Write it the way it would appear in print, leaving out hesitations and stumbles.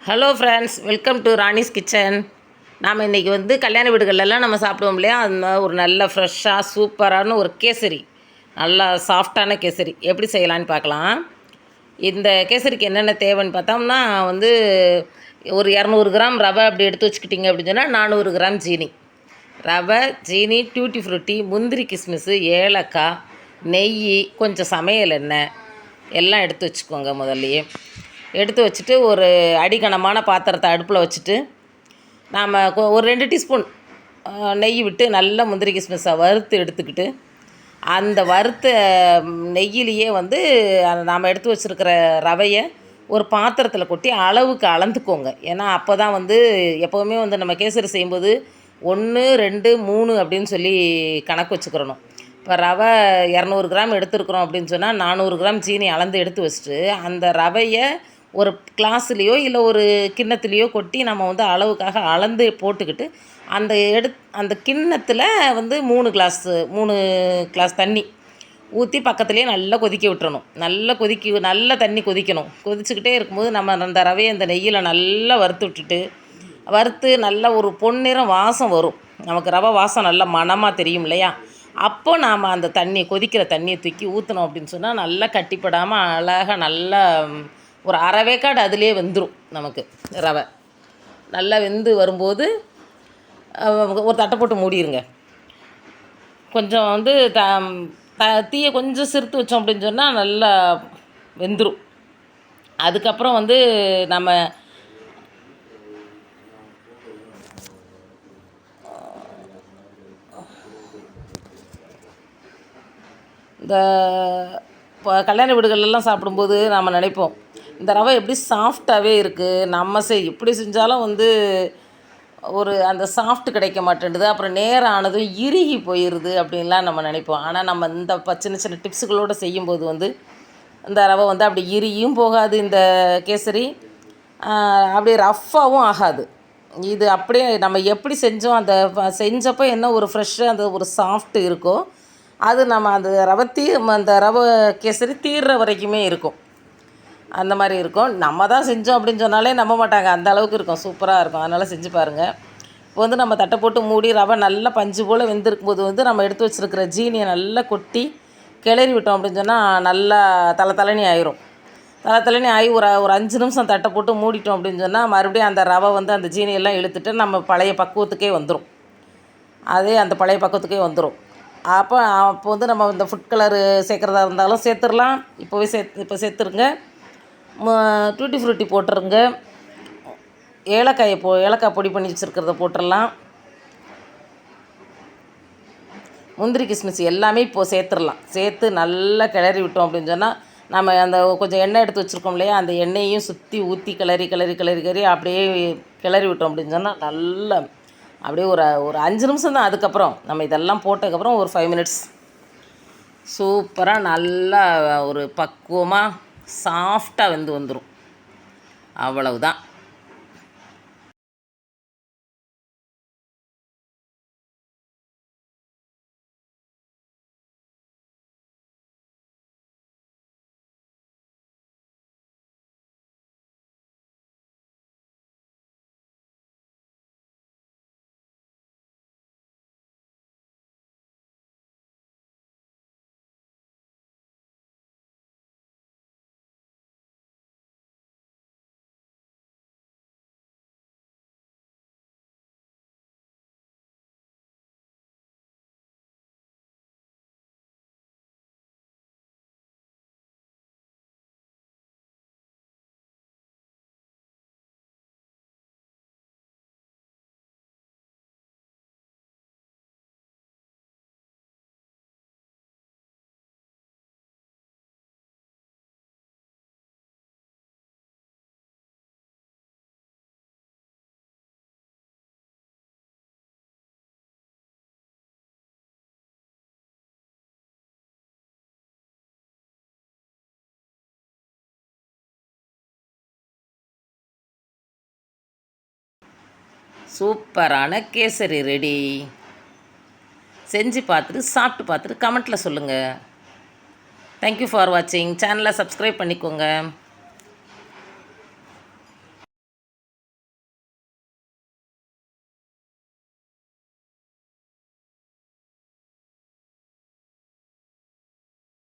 Hello friends, welcome to Rani's kitchen. நாம் இன்றைக்கி கல்யாண வீடுகளெல்லாம் நம்ம சாப்பிடுவோம் இல்லையா, அந்த ஒரு நல்ல ஃப்ரெஷ்ஷாக சூப்பரான ஒரு கேசரி, நல்லா சாஃப்டான கேசரி எப்படி செய்யலான்னு பார்க்கலாம். இந்த கேசரிக்கு என்னென்ன தேவைன்னு பார்த்தோம்னா ஒரு 200 கிராம் ரவை அப்படி எடுத்து வச்சுக்கிட்டிங்க அப்படின்னு சொன்னால் 400 கிராம் ஜீனி, ரவை, ஜீனி, டியூட்டி ஃப்ரூட்டி, முந்திரி, கிஸ்மிஸு, ஏலக்காய், நெய், கொஞ்சம் சமையல் எண்ணெய் எல்லாம் எடுத்து வச்சுக்கோங்க. முதல்லையே எடுத்து வச்சுட்டு ஒரு அடிகனமான பாத்திரத்தை அடுப்பில் வச்சுட்டு நாம் ஒரு 2 டீஸ்பூன் நெய் விட்டு நல்லா முந்திரி கிஸ்மிஸை வறுத்து எடுத்துக்கிட்டு அந்த வறுத்த நெய்யிலேயே நாம் எடுத்து வச்சுருக்கிற ரவையை ஒரு பாத்திரத்தில் கொட்டி அளவுக்கு அளந்துக்கோங்க. ஏன்னா அப்போ தான் எப்போவுமே நம்ம கேசரி செய்யும்போது 1, 2, 3 அப்படின்னு சொல்லி கணக்கு வச்சுக்கிறணும். இப்போ ரவை 200 கிராம் எடுத்துருக்குறோம் அப்படின்னு சொன்னால் 400 கிராம் ஜீனி அளந்து எடுத்து வச்சுட்டு அந்த ரவையை ஒரு கிளாஸ்லேயோ இல்லை ஒரு கிண்ணத்துலேயோ கொட்டி நம்ம அளவுக்காக அளந்து போட்டுக்கிட்டு அந்த கிண்ணத்தில் 3 கிளாஸ் தண்ணி ஊற்றி பக்கத்துலேயே நல்லா கொதிக்க விட்டுறணும். நல்லா தண்ணி கொதிக்கணும். கொதிச்சுக்கிட்டே இருக்கும்போது நம்ம அந்த ரவையை அந்த நெய்யில் நல்லா வறுத்து நல்லா ஒரு பொன்னிறம் வாசம் வரும். நமக்கு ரவை வாசம் நல்லா மணமாக தெரியும் இல்லையா? அப்போ நாம் அந்த கொதிக்கிற தண்ணியை தூக்கி ஊற்றினோம் அப்படின்னு சொன்னால் நல்லா கட்டிப்படாமல் அழகாக நல்லா ஒரு அரை வேக்காடு அதிலே வெந்துடும். நமக்கு ரவை நல்லா வெந்து வரும்போது ஒரு தட்டை போட்டு மூடிடுங்க. கொஞ்சம் தீயை கொஞ்சம் சிறுத்து வச்சோம் அப்படின்னு சொன்னால் நல்லா வெந்துடும். அதுக்கப்புறம் நம்ம இந்த இப்போ கல்யாண வீடுகளெல்லாம் சாப்பிடும்போது நாம் நினைப்போம், இந்த ரவை எப்படி சாஃப்டாகவே இருக்குது, நம்ம எப்படி செஞ்சாலும் ஒரு அந்த சாஃப்ட் கிடைக்க மாட்டேன்டுது, அப்புறம் நேரம் ஆனதும் இறுகி போயிடுது அப்படின்லாம் நம்ம நினைப்போம். ஆனால் நம்ம இந்த சின்ன சின்ன டிப்ஸுகளோடு செய்யும்போது இந்த ரவை அப்படி இறுகியும் போகாது. இந்த கேசரி அப்படியே ரஃப்பாகவும் ஆகாது. இது அப்படியே நம்ம எப்படி செஞ்சோம், செஞ்சப்போ என்ன ஒரு ஃப்ரெஷ்ஷாக அந்த ஒரு சாஃப்ட் இருக்கோ அது நம்ம அந்த ரவை கேசரி தீர்ற வரைக்குமே இருக்கும். அந்த மாதிரி இருக்கும். நம்ம தான் செஞ்சோம் அப்படின்னு சொன்னாலே நம்ப மாட்டாங்க, அந்த அளவுக்கு இருக்கும், சூப்பராக இருக்கும். அதனால் செஞ்சு பாருங்கள். இப்போ நம்ம தட்டை போட்டு மூடி ரவை நல்லா பஞ்சு போல் வெந்திருக்கும்போது நம்ம எடுத்து வச்சுருக்கிற ஜீனியை நல்லா கொட்டி கிளறி விட்டோம் அப்படின்னு சொன்னால் நல்லா தலை ஆயிரும். தலை ஆகி ஒரு 5 நிமிஷம் தட்டை போட்டு மூடிட்டோம் அப்படின்னு சொன்னால் மறுபடியும் அந்த ரவை அந்த ஜீனியெல்லாம் இழுத்துட்டு நம்ம பழைய பக்குவத்துக்கே வந்துடும். அந்த பழைய பக்குவத்துக்கே வந்துடும். அப்போ நம்ம இந்த ஃபுட் கலரு சேர்க்குறதா இருந்தாலும் சேர்த்துடலாம். இப்போ சேர்த்துருங்க. டூட்டி ஃப்ரூட்டி போட்டுருங்க. ஏலக்காய் பொடி பண்ணி வச்சுருக்கிறத போட்டுடலாம். முந்திரி கிஸ்மிஸ் எல்லாமே இப்போது சேர்த்துடலாம். சேர்த்து நல்லா கிளறி விட்டோம் அப்படின்னு சொன்னால் நம்ம கொஞ்சம் எண்ணெய் எடுத்து வச்சுருக்கோம் இல்லையா, அந்த எண்ணெயையும் சுற்றி ஊற்றி கிளறி அப்படியே கிளறி விட்டோம் அப்படின்னு சொன்னால் நல்லா அப்படியே ஒரு 5 நிமிஷம் தான். அதுக்கப்புறம் நம்ம இதெல்லாம் போட்டதுக்கப்புறம் ஒரு 5 மினிட்ஸ் சூப்பராக நல்லா ஒரு பக்குவமாக சாஃப்டாக வந்துடும். அவ்வளவுதான். சூப்பரான கேசரி ரெடி. செஞ்சு பார்த்துட்டு சாப்பிட்டு பார்த்துட்டு கமெண்ட்டில் சொல்லுங்கள். தேங்க்யூ ஃபார் வாட்சிங். சேனலை சப்ஸ்கிரைப் பண்ணிக்கோங்க.